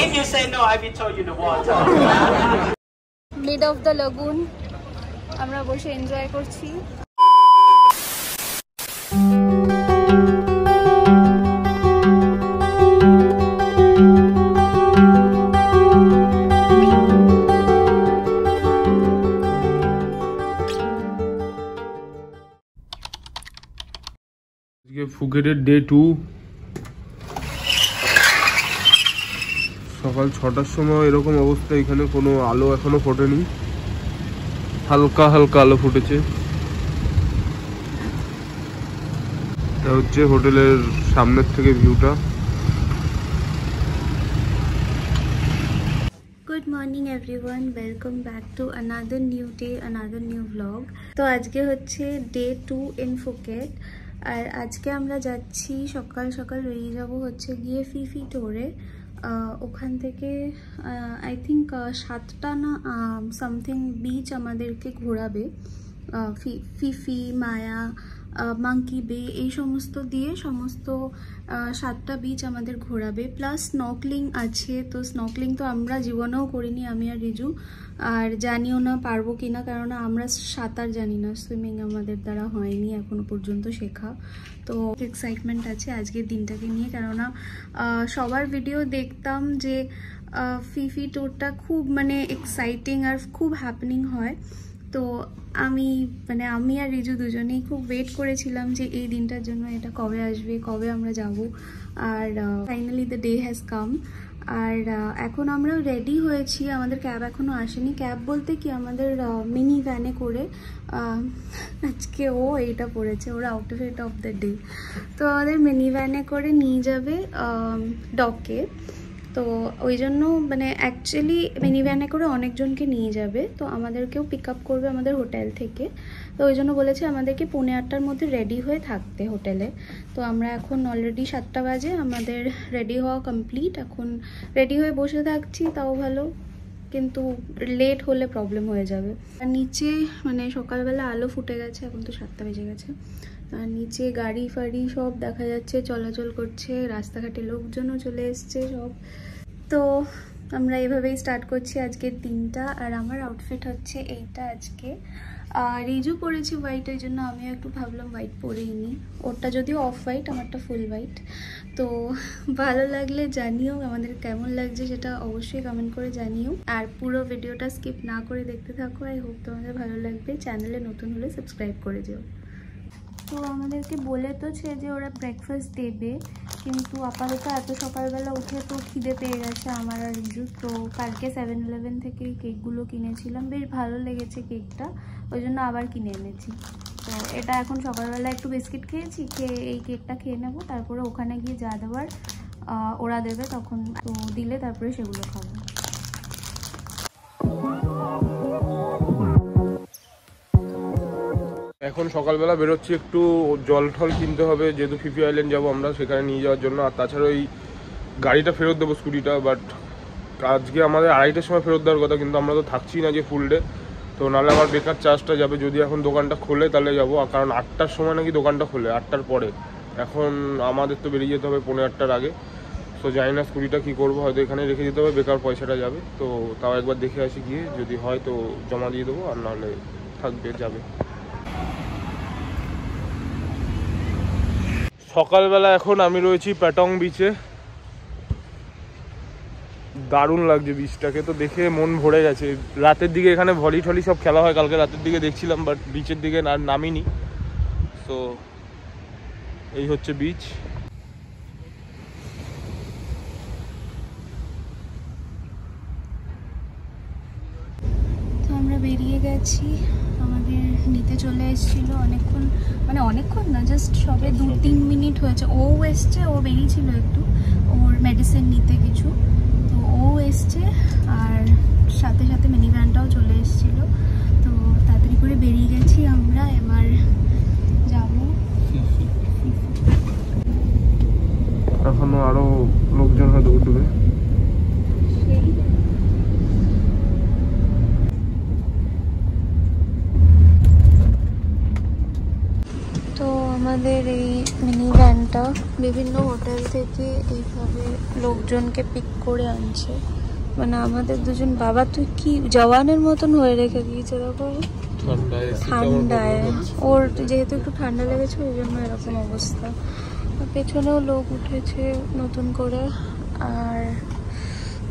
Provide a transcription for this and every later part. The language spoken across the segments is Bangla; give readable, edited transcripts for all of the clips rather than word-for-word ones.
If you say no, I will tell you the water. Mid of the lagoon. আমরা বসে এনজয় করছি। ফুকেটের ডে 2 সকাল 6টার সময় এরকম অবস্থা। এখানে কোনো আলো এখনো ফোটেনি, হালকা হালকা আলো ফুটেছে। এটা হচ্ছে হোটেলের সামনের থেকে ভিউটা। Good morning everyone, welcome back to another new day, another new blog. তো আজকে হচ্ছে ডে 2 ইন ফুকেট। আর আজকে আমরা যাচ্ছি সকাল সকাল বেরিয়ে যাব হচ্ছে গিয়ে ফিফি টোরে। ওখান থেকে আই থিঙ্ক 7টা না সামথিং বিচ আমাদেরকে ঘোরাবে। ফিফি, মায়া, মাঙ্কি বে এই সমস্ত দিয়ে সমস্ত 7টা বিচ আমাদের ঘোরাবে। প্লাস স্নর্কেলিং আছে। তো স্নর্কেলিং তো আমরা জীবনেও করিনি, আমি আর রিজু, আর জানিও না পারবো কিনা, কারণ আমরা সাঁতার জানি না, সুইমিং আমাদের দ্বারা হয়নি এখনো পর্যন্ত শেখা। তো এক্সাইটমেন্ট আছে আজকের দিনটাকে নিয়ে, কেননা সবার ভিডিও দেখতাম যে ফিফি ট্যুরটা খুব মানে এক্সাইটিং আর খুব হ্যাপেনিং হয়। তো আমি আর রিজু দুজনেই খুব ওয়েট করেছিলাম যে এই দিনটার জন্য, এটা কবে আসবে, কবে আমরা যাব। আর finally the day has come. আর এখন আমরা রেডি হয়েছি, আমাদের ক্যাব এখনও আসেনি। ক্যাব বলতে কি আমাদের মিনি ভ্যানে করে, আজকে ও এইটা পড়েছে, ওর আউটফিট অফ দ্য ডে। তো আমাদের মিনি ভ্যানে করে নিয়ে যাবে ডকে। তো ওই জন্য মানে অ্যাকচুয়ালি মিনি ভ্যানে করে অনেকজনকে নিয়ে যাবে। তো আমাদেরকেও পিক আপ করবে আমাদের হোটেল থেকে। তো ওই জন্য বলেছে আমাদেরকে 8:45-র মধ্যে রেডি হয়ে থাকতে হোটেলে। তো আমরা এখন অলরেডি 7টা বাজে, আমাদের রেডি হওয়া কমপ্লিট। এখন রেডি হয়ে বসে থাকছি, তাও ভালো, কিন্তু লেট হলে প্রবলেম হয়ে যাবে। আর নিচে মানে সকালবেলা আলো ফুটে গেছে, এখন তো 7টা বেজে গেছে। আর নিচে গাড়ি ফাড়ি সব দেখা যাচ্ছে, চলাচল করছে, রাস্তাঘাটে লোকজনও চলে এসছে সব। তো আমরা এভাবেই স্টার্ট করছি আজকের দিনটা। আর আমার আউটফিট হচ্ছে এইটা আজকে। আর রিজু পরেছি হোয়াইট, ওই জন্য আমিও একটু ভাবলাম হোয়াইট পরেই নিই। ওরটা যদিও অফ হোয়াইট, আমারটা ফুল হোয়াইট। তো ভালো লাগলে জানিও আমাদের কেমন লাগছে, সেটা অবশ্যই কমেন্ট করে জানিও। আর পুরো ভিডিওটা স্কিপ না করে দেখতে থাকো, আই হোপ তোমাদের ভালো লাগবে। চ্যানেলে নতুন হলে সাবস্ক্রাইব করে যেও। তো আমাদেরকে বলে তো যে ওরা ব্রেকফাস্ট দেবে, কিন্তু আপাতত এত সকালবেলা উঠে তো খিদে পেয়ে গেছে আমার আর রিজু। তো কালকে 7-Eleven থেকে এই কেকগুলো কিনেছিলাম, বেশ ভালো লেগেছে কেকটা, ওই জন্য আবার কিনে এনেছি। তো এটা এখন সকালবেলা একটু বিস্কিট খেয়েছি, খেয়ে এই কেকটা খেয়ে নেবো। তারপরে ওখানে গিয়ে যা দেওয়ার ওরা দেবে, তখন তো দিলে তারপরে সেগুলো খাবো। এখন সকালবেলা বেরোচ্ছি, একটু জল ঠল কিনতে হবে, যেহেতু ফিফি আইল্যান্ড যাবো আমরা, সেখানে নিয়ে যাওয়ার জন্য। আর তাছাড়া ওই গাড়িটা ফেরত দেবো, স্কুটিটা, বাট আজকে আমাদের 2:30-টার সময় ফেরত দেওয়ার কথা, কিন্তু আমরা তো থাকছি না যে ফুল ডে, তো নাহলে আমার বেকার চার্জটা যাবে। যদি এখন দোকানটা খোলে তাহলে যাবো, কারণ 8টার সময় নাকি দোকানটা খোলে, 8টার পরে। এখন আমাদের তো বেরিয়ে যেতে হবে 7:45-টার আগে। তো জানি না স্কুটিটা কী করবো, হয়তো এখানে রেখে দিতে হবে, বেকার পয়সাটা যাবে। তো তাও একবার দেখে আসি গিয়ে, যদি হয় তো জমা দিয়ে দেবো, আর নাহলে থাকবে, যাবে। সকালবেলা এখন আমি রয়েছি প্যাটং বিচে। দারুণ লাগছে বিচটাকে, তো দেখে মন ভরে গেছে। রাতের দিকে এখানে ভলি টলি সব খেলা হয়, কালকে রাতের দিকে দেখছিলাম, বাট বিচের দিকে আর নামিনি। তো এই হচ্ছে বিচ। তো আমরা বেরিয়ে গেছি, আমাদের নিতে চলে এসেছিলো অনেকক্ষণ, মানে অনেকক্ষণ না, জাস্ট সবে 2-3 মিনিট হয়েছে। ও এসছে, ও বেরিয়েছিল একটু ওর মেডিসিন নিতে কিছু, তো ও এসছে। আর সাথে সাথে মিনি ভ্যানটাও চলে এসেছিলো। তো তাড়াতাড়ি করে বেরিয়ে গেছি আমরা, এবার যাবো। এখনো আরো লোকজন হয়তো উঠবে। আমাদের এই মিনি ভ্যানটা বিভিন্ন হোটেল থেকে এইভাবে লোকজনকে পিক করে আনছে। মানে আমাদের দুজন, বাবা তুই কি জওয়ানের মতন হয়ে রেখে দিয়েছে দেখো, ঠান্ডায় ওর যেহেতু একটু ঠান্ডা লেগেছে ওই জন্য এরকম অবস্থা। পেছনেও লোক উঠেছে নতুন করে, আর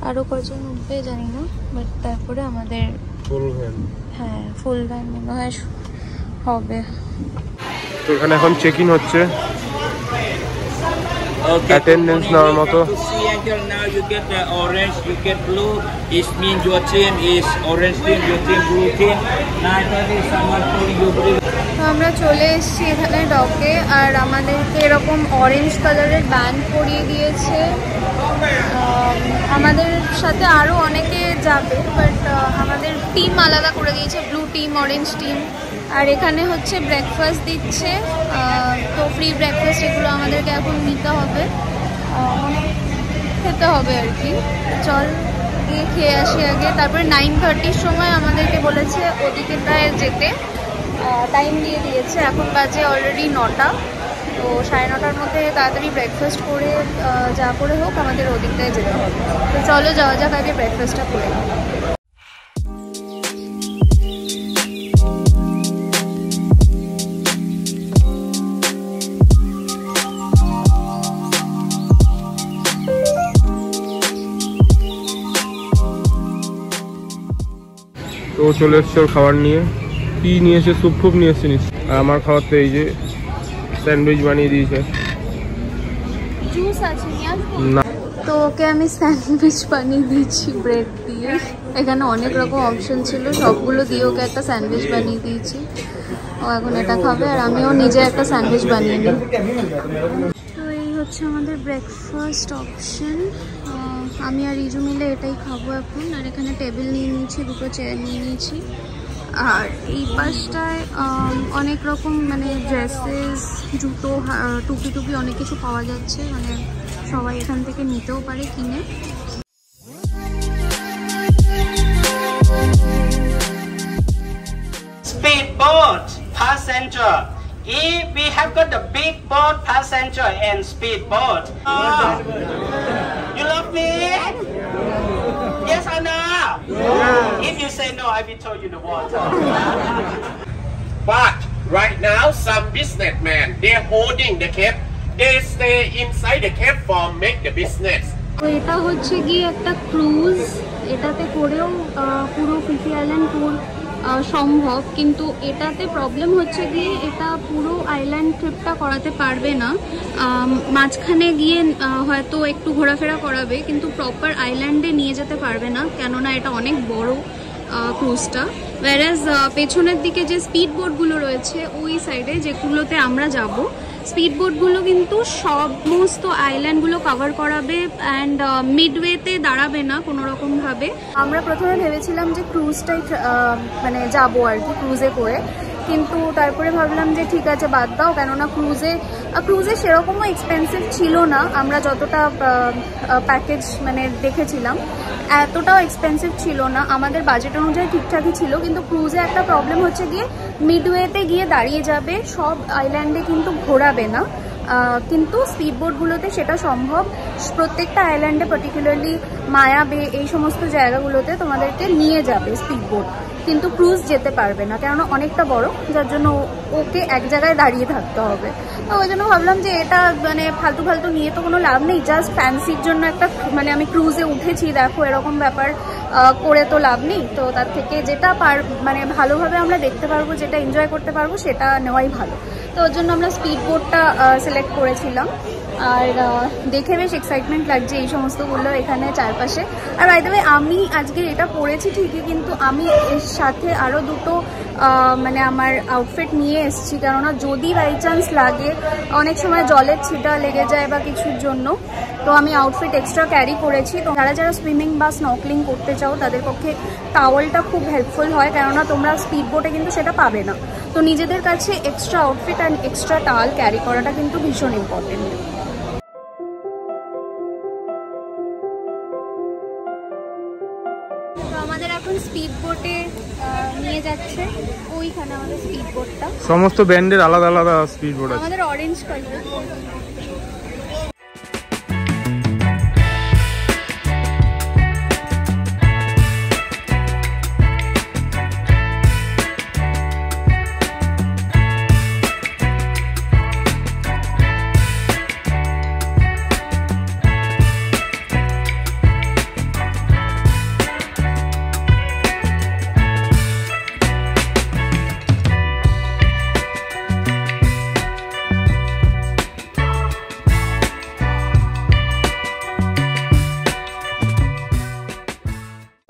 আরো কজন উঠবে জানি না, বাট তারপরে আমাদের ফুল ভ্যান, হ্যাঁ ফুল ভ্যান মনে হয় হবে। তো এখানে এখন চেক ইন হচ্ছে, অ্যাটেন্ডেন্স নেওয়ার মতো। আমরা চলে এসেছি এখানে ডকে, আর আমাদেরকে এরকম অরেঞ্জ কালারের ব্যান্ড পরিয়ে দিয়েছে। আমাদের সাথে আরও অনেকে যাবে, বাট আমাদের টিম আলাদা করে দিয়েছে, ব্লু টিম, অরেঞ্জ টিম। আর এখানে হচ্ছে ব্রেকফাস্ট দিচ্ছে, তো ফ্রি ব্রেকফাস্ট এগুলো আমাদেরকে এখন নিতে হবে, খেতে হবে আর কি। চল গিয়ে খেয়ে আসি আগে, তারপরে 9:30 সময় আমাদেরকে বলেছে ওদিকে প্রায় যেতে, টাইম দিয়ে দিয়েছে। এখন বাজে অলরেডি 9টা, তো 9:30টার মধ্যে তাড়াতাড়ি ব্রেকফাস্ট করে যা করে হোক আমাদের ওদিকটায় যেতে হবে। তো চলো যাওয়া যাক, আগে ব্রেকফাস্টটা করে। তো চলে এসছে ওর খাবার নিয়ে। কি নিয়ে এসে? স্যুপ ফুপ নিয়ে এসছে নিশ্চয়। আর আমার খাবার তো এই যে স্যান্ডউইচ বানিয়ে দিয়েছে। জুস আছে না, তো ওকে আমি স্যান্ডউইচ বানিয়ে দিয়েছি ব্রেড দিয়ে। এখানে অনেক রকম অপশন ছিল, সবগুলো দিয়ে ওকে একটা স্যান্ডউইচ বানিয়ে দিয়েছি। ও এখন এটা খাবে, আর আমিও নিজে একটা স্যান্ডউইচ বানিয়ে নিই। তো এই হচ্ছে আমাদের ব্রেকফাস্ট অপশন। আমি আর রিজু মিলে এটাই খাবো এখন। আর এখানে টেবিল নিয়ে নিয়েছি, দুটো চেয়ার নিয়ে নিয়েছি। আর এই পাশটায় অনেক রকম মানে ড্রেসেস, জুতো, টুপি টুপি অনেক কিছু পাওয়া যাচ্ছে, মানে সবাই এখান থেকে নিতেও পারে কিনে। Speedboat passenger. We have got the big boat passenger and speedboat. You love me? Yes or no? If you say no, I will throw you the water. But right now, some businessmen, they're holding the cape. They stay inside the cape for make the business. তো এটা হচ্ছে গিয়ে একটা ক্রুজ, এটাতে করেও পুরো ফিফি আইল্যান্ড ট্যুর সম্ভব, কিন্তু এটাতে প্রবলেম হচ্ছে গিয়ে এটা পুরো আইল্যান্ড ট্রিপটা করাতে পারবে না। মাঝখানে গিয়ে হয়তো একটু ঘোরাফেরা করাবে, কিন্তু প্রপার আইল্যান্ডে নিয়ে যেতে পারবে না, কেননা এটা অনেক বড় ক্রুজটা। ওয়ারাজ পেছনের দিকে যে স্পিড বোটগুলো রয়েছে ওই সাইডে, যেগুলোতে আমরা যাব, স্পিড বোটগুলো কিন্তু সমস্ত আইল্যান্ডগুলো কভার করাবে, অ্যান্ড মিডওয়েতে দাঁড়াবে না কোনো রকমভাবে। আমরা প্রথমে ভেবেছিলাম যে ক্রুজটাই মানে যাবো আর কি, ক্রুজে করে, কিন্তু তারপরে ভাবলাম যে ঠিক আছে বাদ দাও, কেননা ক্রুজে সেরকমও এক্সপেন্সিভ ছিল না। আমরা যতটা প্যাকেজ মানে দেখেছিলাম এতটাও এক্সপেন্সিভ ছিল না, আমাদের বাজেট অনুযায়ী ঠিকঠাকই ছিল। কিন্তু ক্রুজে একটা প্রবলেম হচ্ছে গিয়ে মিডওয়েতে গিয়ে দাঁড়িয়ে যাবে, সব আইল্যান্ডে কিন্তু ঘোরাবে না। কিন্তু স্পিডবোটগুলোতে সেটা সম্ভব, প্রত্যেকটা আইল্যান্ডে পার্টিকুলারলি মায়া বে এই সমস্ত জায়গাগুলোতে তোমাদেরকে নিয়ে যাবে স্পিডবোট, কিন্তু ক্রুজ যেতে পারবে না, কেননা অনেকটা বড়, যার জন্য ওকে এক জায়গায় দাঁড়িয়ে থাকতে হবে। তো ওই জন্য ভাবলাম যে এটা মানে ফালতু ফালতু নিয়ে তো কোনো লাভ নেই, জাস্ট ফ্যান্সির জন্য একটা মানে আমি ক্রুজে উঠেছি দেখো এরকম ব্যাপার করে তো লাভ নেই। তো তার থেকে যেটা মানে ভালোভাবে আমরা দেখতে পারবো, যেটা এনজয় করতে পারবো সেটা নেওয়াই ভালো। তো ওর জন্য আমরা স্পিড বোটটা সিলেক্ট করেছিলাম। আর দেখে বেশ এক্সাইটমেন্ট লাগছে এই সমস্তগুলো এখানে চারপাশে। আর বাই দ্য ওয়ে আমি আজকে এটা পরেছি ঠিকই, কিন্তু আমি এর সাথে আরও দুটো মানে আমার আউটফিট নিয়ে এসেছি, কেননা যদি বাই চান্স লাগে, অনেক সময় জলের ছিটা লেগে যায় বা কিছুর জন্য, তো আমি আউটফিট এক্সট্রা ক্যারি করেছি। তো যারা সুইমিং বা স্নর্কেলিং করতে চাও তাদের পক্ষে টাওয়েলটা খুব হেল্পফুল হয়, কেননা তোমরা স্পিড বোটে কিন্তু সেটা পাবে না। তো নিজেদের কাছে extra outfit and extra towel carry করাটা কিন্তু ভীষণ ইম্পর্টেন্ট। আমাদের এখন স্পিড বোটে নিয়ে যাচ্ছে ওইখানে আমাদের স্পিড বোটটা। সমস্ত ব্র্যান্ডের আলাদা আলাদা স্পিড বোট আছে। আমাদের অরেঞ্জ কালার।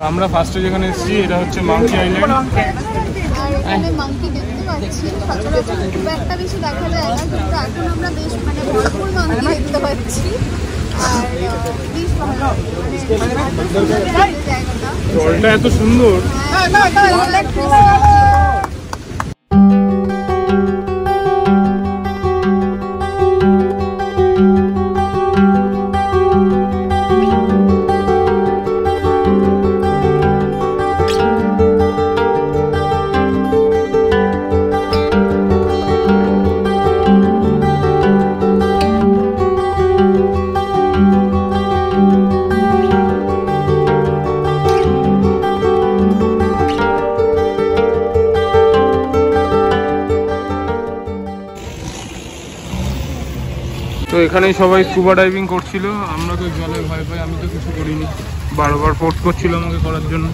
আমরা ফার্স্টে যেখানে এসেছি এটা হচ্ছে মাঙ্কি আইল্যান্ড। আর এখানে মাঙ্কি দেখতে পাচ্ছি, সচরাচর খুব একটা বেশি দেখা যায় না, কিন্তু এখন আমরা বেশ মানে ভরপুর মাঙ্কি দেখতে পাচ্ছি। আর বেশ ভালো, মানে জায়গাটা, জলটা এত সুন্দর। তো এখানেই সবাই স্কুবা ডাইভিং করছিল। আমরা তো জলে ভয় পাই, আমি তো কিছু করিনি, বারবার ফোর্স করছিল আমাকে করার জন্য,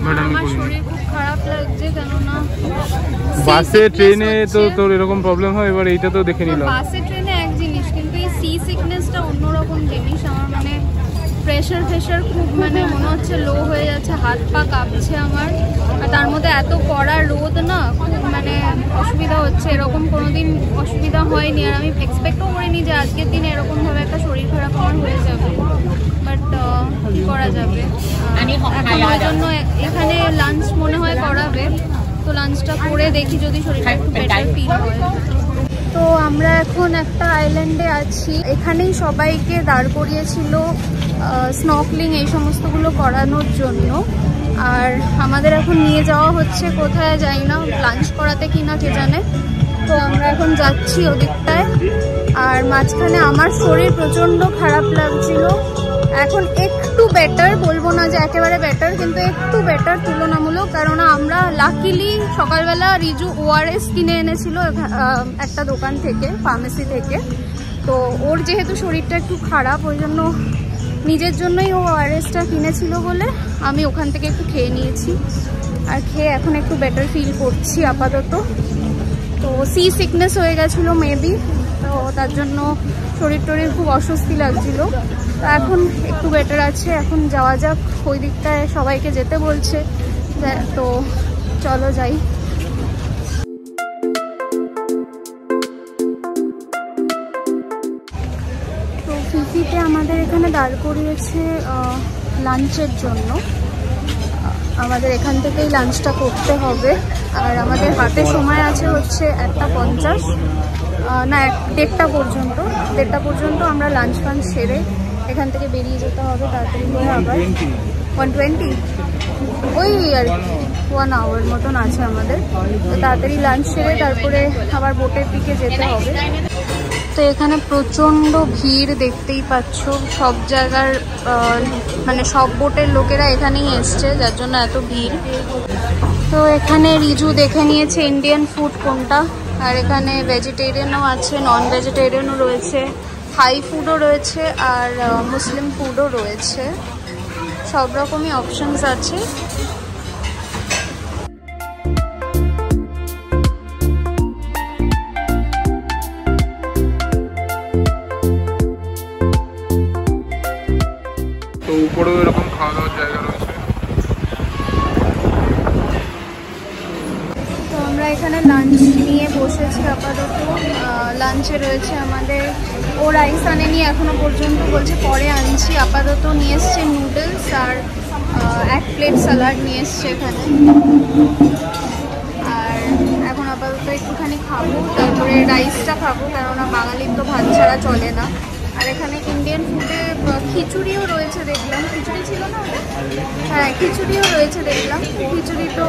বাট আমি করিনি। খুব খারাপ লাগছে, কেননা বাসে ট্রেনে তো তোর এরকম প্রবলেম হয়, এবার এইটা তো দেখে নিলাম। বাসে ট্রেনে এক জিনিস, কিন্তু এই সি সিকনেসটা অন্যরকম জিনিস। আমার মানে প্রেশার খুব, মানে মনে হচ্ছে লো হয়ে যাচ্ছে, হাত পা কাঁপছে আমার। আর তার মধ্যে এত কড়া রোদ না, খুব মানে অসুবিধা হচ্ছে। এরকম কোনোদিন অসুবিধা হয়নি, আর আমি এক্সপেক্টও করিনি যে আজকের দিনে এরকমভাবে একটা শরীর খারাপ আমার হয়ে যাবে। বাট কী করা যাবে, এখন ওই জন্য এখানে লাঞ্চ মনে হয় করাবে, তো লাঞ্চটা করে দেখি যদি শরীরটা একটু বেটার ফিল হয়। তো আমরা এখন একটা আইল্যান্ডে আছি, এখানেই সবাইকে দাঁড় করিয়েছিল স্নর্কেলিং এই সমস্তগুলো করানোর জন্য। আর আমাদের এখন নিয়ে যাওয়া হচ্ছে কোথায় যাই না, লাঞ্চ করাতে কিনা কে জানে। তো আমরা এখন যাচ্ছি ওদিকটায়। আর মাঝখানে আমার শরীর প্রচণ্ড খারাপ লাগছিল, এখন একটু বেটার, বলবো না যে একেবারে বেটার, কিন্তু একটু বেটার তুলনামূলক। কারণ আমরা লাকিলি সকালবেলা রিজু ORS কিনে এনেছিল একটা দোকান থেকে, ফার্মেসি থেকে। তো ওর যেহেতু শরীরটা একটু খারাপ, ওই জন্য নিজের জন্যই ও ORSটা কিনেছিল বলে আমি ওখান থেকে একটু খেয়ে নিয়েছি। আর খেয়ে এখন একটু বেটার ফিল করছি আপাতত। তো সি সিকনেস হয়ে গেছিলো মেবি, তো তার জন্য শরীর টরীর খুব অস্বস্তি লাগছিলো। তো এখন একটু বেটার আছে, এখন যাওয়া যাক ওই দিকটায়, সবাইকে যেতে বলছে। তো চলো যাই। তো ফিফিতে আমাদের এখানে দাঁড় করিয়েছে লাঞ্চের জন্য। আমাদের এখান থেকেই লাঞ্চটা করতে হবে। আর আমাদের হাতে সময় আছে হচ্ছে 1:50, না 1:30 পর্যন্ত আমরা লাঞ্চ ফাঞ্চ সেরে এখান থেকে বেরিয়ে যেতে হবে তাড়াতাড়ি করে। আবার 120 ওই আর 1 আওয়ার মতন আছে আমাদের। তো তাড়াতাড়ি লাঞ্চ সেরে তারপরে আবার বোটের দিকে যেতে হবে। তো এখানে প্রচণ্ড ভিড় দেখতেই পাচ্ছ, সব জায়গার মানে সব বোটের লোকেরা এখানেই এসছে, যার জন্য এত ভিড়। তো এখানে রিজু দেখে নিয়েছে ইন্ডিয়ান ফুড কোনটা, আর এখানে ভেজিটেরিয়ানও আছে, নন ভেজিটেরিয়ানও রয়েছে, থাই ফুডও রয়েছে, আর মুসলিম ফুডও রয়েছে, সব রকমই অপশনস আছে। তো উপরেও এরকম খাওয়া দাওয়ার জায়গা রয়েছে। তো আমরা এখানে লাঞ্চ নিয়ে বসেছি আপাতত। লাঞ্চে রয়েছে আমাদের, ও রাইস আনেনি এখনো পর্যন্ত, বলছে পরে আনছি। আপাতত নিয়ে এসছে নুডলস আর 1 প্লেট স্যালাড নিয়ে এসছে এখানে। আর এখন আপাতত একটুখানি খাবো, তারপরে রাইসটা খাবো, কেননা বাঙালির তো ভাত ছাড়া চলে না। আর এখানে ইন্ডিয়ান ফুডে খিচুড়িও রয়েছে দেখলাম। খিচুড়ি ছিল না? হ্যাঁ, খিচুড়িও রয়েছে দেখলাম। খিচুড়ি তো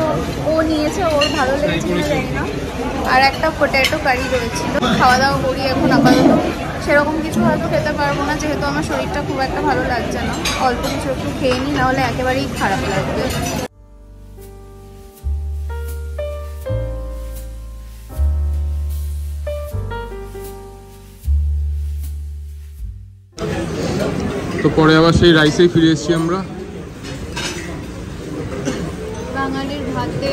ও নিয়েছে, ওর ভালো লেগেছে কিনা জানি না। আর একটা পটেটো কারি রয়েছিল। খাওয়া দাওয়া করি এখন। আপাতত সেরকম কিছু হয়তো খেতে পারবো না, যেহেতু আমার শরীরটা খুব একটা ভালো লাগছে না। অল্প কিছু একটু খেয়ে নিই, নাহলে একেবারেই খারাপ লাগবে। তো পরে আবার সেই রাইসেই ফিরে এসেছি আমরা। বাঙালির ভাতে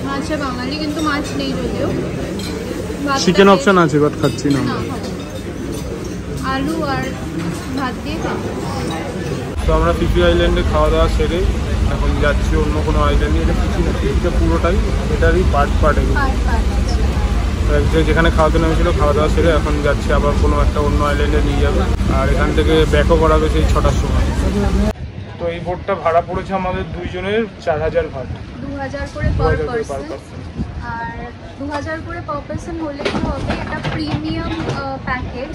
মাছে বাঙালি, কিন্তু মাছ নেই যদিও। চিকেন অপশন আছে, বাট খাচ্ছি না। আলু আর ভাত দিয়ে খাবো। তো আমরা ফিফি আইল্যান্ডে খাওয়া দাওয়া সেরে এখন যাচ্ছি অন্য কোনো আইল্যান্ডে। এটা কিছু না, এটা পুরোটাই এটারই পার্ট যেখানে খাওয়াতে নেমেছিল। খাওয়া দাওয়া সেরে এখন যাচ্ছি আবার কোনো একটা অন্য আইল্যান্ডে নিয়ে যাবে। আর এখান থেকে ব্যাকও করাবে সেই 6টার সময়। তো এই বোটটা ভাড়া পড়েছে আমাদের দুইজনের 4000 ভাট, 2000 করে পার পারসন। আর 2000 করে পার পারসন হলে কি হবে, এটা প্রিমিয়াম প্যাকেজ।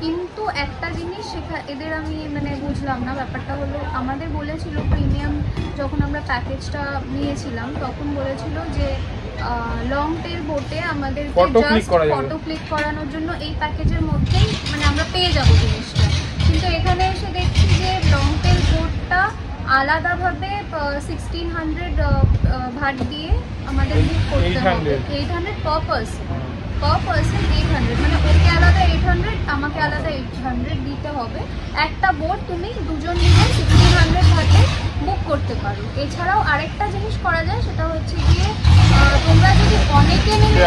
কিন্তু একটা জিনিস এদের আমি মানে বুঝলাম না, ব্যাপারটা হলো আমাদের বলেছিল প্রিমিয়াম যখন আমরা প্যাকেজটা নিয়েছিলাম তখন বলেছিল যে লং টেল বোটে আমাদের ফটো ক্লিক করানোর জন্য এই প্যাকেজের মধ্যেই মানে আমরা পেয়ে যাবো জিনিসটা। কিন্তু এখানে এসে দেখছি যে লং টেল বোটটা আলাদাভাবে 1600 ভাট দিয়ে আমাদের বুক করতে হবে। 800 পার পারসন 800, মানে ওকে আলাদা 800, আমাকে আলাদা 800 দিতে হবে। একটা বোট তুমি দুজন মিলে 1600 ভাটে বুক করতে পারো। এছাড়াও আরেকটা জিনিস করা যায়, সেটা হচ্ছে গিয়ে তোমরা যদি অনেকে নিলে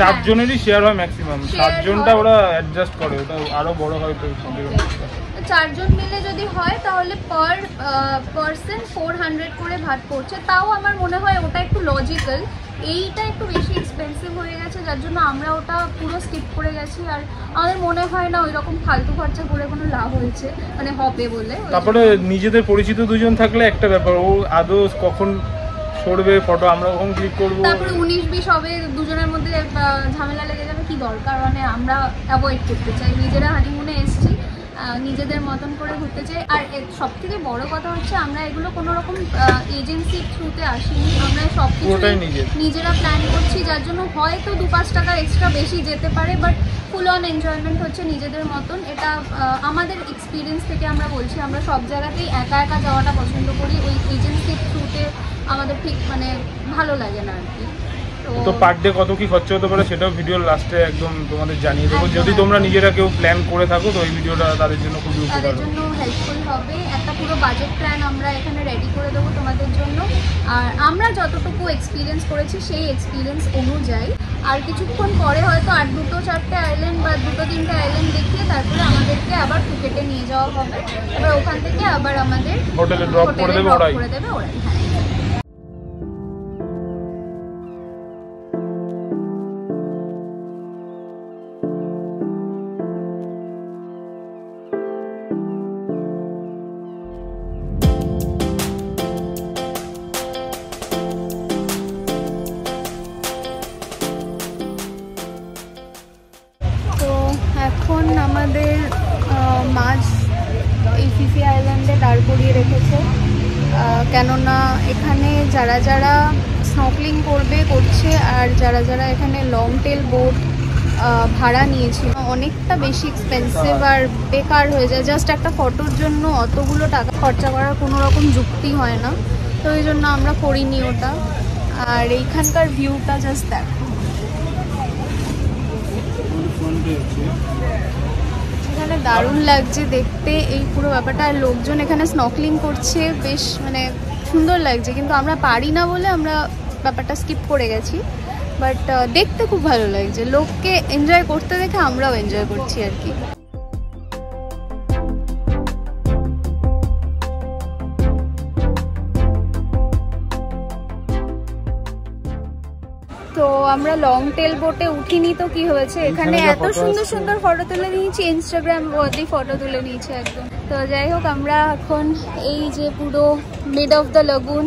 4 জনেরই শেয়ার হয় ম্যাক্সিমাম। 7 জনটা ওরা অ্যাডজাস্ট করে, ওটা আরো বড় হয়। তো 4 জন মিলে যদি হয় তাহলে পার পারসন 400 করে ভাট পড়ছে। তাও আমার মনে হয় ওটা একটু লজিক্যাল। এইটা একটু বেশি এক্সপেন্সিভ হয়ে গেছে, যার জন্য আমরা ওটা পুরো স্কিপ করে গেছি। আর আমাদের মনে হয় না ওই রকম ফালতু খরচা করে কোনো লাভ হয়েছে, মানে হবে বলে। তারপরে নিজেদের পরিচিত দুজন থাকলে একটা ব্যাপার, ও আদৌ কখন সরবে ফটো, আমরা কখন ক্লিক করবো। তারপরে 19-20 হবে, দুজনের মধ্যে ঝামেলা লেগে যাবে, কি দরকার। মানে আমরা অ্যাভয়েড করতে চাই। নিজেরা হানিমুনে এসেছি, নিজেদের মতন করে ঘুরতে চাই। আর সব থেকে বড় কথা হচ্ছে আমরা এগুলো কোনো রকম এজেন্সির থ্রুতে আসিনি, আমরা সব কিছু নিজেরা প্ল্যান করছি, যার জন্য হয়তো 2-5 টাকা এক্সট্রা বেশি যেতে পারে, বাট ফুল অন এনজয়মেন্ট হচ্ছে নিজেদের মতন। এটা আমাদের এক্সপিরিয়েন্স থেকে আমরা বলছি, আমরা সব জায়গাতেই একা একা যাওয়াটা পছন্দ করি। ওই এজেন্সির থ্রুতে আমাদের ঠিক মানে ভালো লাগে না আর কি। তো পার ডে কত কি খরচা হতে পারে সেটাও ভিডিওর লাস্টে একদম তোমাদের জানিয়ে দেবো। যদি তোমরা নিজেরা কেউ প্ল্যান করে থাকো তো এই ভিডিওটা তাদের জন্য খুবই উপকার, তাদের জন্য হেল্পফুল হবে। একটা পুরো বাজেট প্ল্যান আমরা এখানে রেডি করে দেবো তোমাদের জন্য। আর আমরা যতটুকু এক্সপিরিয়েন্স করেছি সেই এক্সপিরিয়েন্স অনুযায়ী আর কিছুক্ষণ পরে হয়তো 2-4টে আইল্যান্ড বা 2-3টে আইল্যান্ড দেখিয়ে তারপরে আমাদেরকে আবার ফুকেটে নিয়ে যাওয়া হবে। এবার ওখান থেকে আবার আমাদের হোটেলে ড্রপ করে দেবে ওরাই। এখন আমাদের মাছ এই ফিফি আইল্যান্ডে দাঁড় করিয়ে রেখেছে, কেননা এখানে যারা যারা স্নর্কেলিং করছে আর যারা যারা এখানে লং টেল বোট ভাড়া নিয়েছিল অনেকটা বেশি এক্সপেন্সিভ আর বেকার হয়ে যায়। জাস্ট একটা ফটোর জন্য অতগুলো টাকা খরচা করার কোনো রকম যুক্তি হয় না, তো এই জন্য আমরা করিনি ওটা। আর এইখানকার ভিউটা জাস্ট দেখো, এখানে দারুণ লাগছে দেখতে এই পুরো ব্যাপারটা। আর লোকজন এখানে স্নর্কেলিং করছে, বেশ মানে সুন্দর লাগছে, কিন্তু আমরা পারি না বলে আমরা ব্যাপারটা স্কিপ করে গেছি। বাট দেখতে খুব ভালো লাগছে, লোককে এনজয় করতে দেখে আমরাও এনজয় করছি আর কি। তো আমরা লং টেল বোটে উঠিনি তো কি হয়েছে, এখানে এত সুন্দর সুন্দর ফটো তুলে নিয়েছি, ইনস্টাগ্রাম ওয়ার্দি ফটো তুলে নিয়েছি একদম। তো যাই হোক, আমরা এখন এই যে পুরো মিড অফ দ্য লাগুন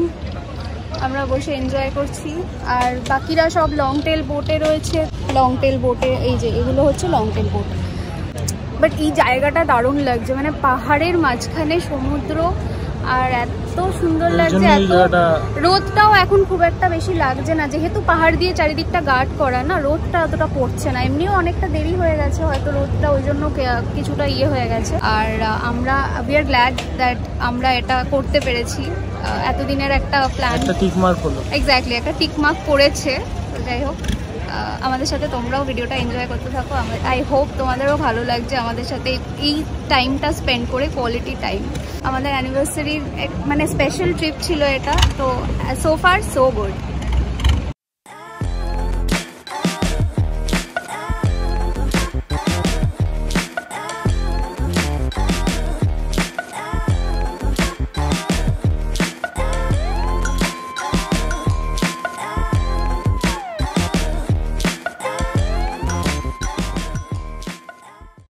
আমরা বসে এনজয় করছি। আর বাকিরা সব লং টেল বোটে রয়েছে। লং টেল বোটে এই যে এগুলো হচ্ছে লং টেল বোট। বাট এই জায়গাটা দারুণ লাগছে, মানে পাহাড়ের মাঝখানে সমুদ্র, আর এত সুন্দর লাগছে। এত রোদটাও এখন খুব একটা বেশি লাগছে না, যেহেতু পাহাড় দিয়ে চারিদিকটা গার্ড করা না, রোদটা অতটা পড়ছে না। এমনিও অনেকটা দেরি হয়ে গেছে, হয়তো রোদটা ওই জন্য কিছুটা হয়ে গেছে। আর আমরা উই আর গ্ল্যাড দ্যাট আমরা এটা করতে পেরেছি। এতদিনের একটা প্ল্যান, একটা টিক মার্ক হলো। এক্স্যাক্টলি, একটা টিক মার্ক করেছে। যাই হোক, আমাদের সাথে তোমরাও ভিডিওটা এনজয় করতে থাকো। আই হোপ তোমাদেরও ভালো লাগছে আমাদের সাথে এই টাইমটা স্পেন্ড করে, কোয়ালিটি টাইম। আমাদের অ্যানিভার্সারির মানে স্পেশাল ট্রিপ ছিল এটা, তো সো ফার সো গুড।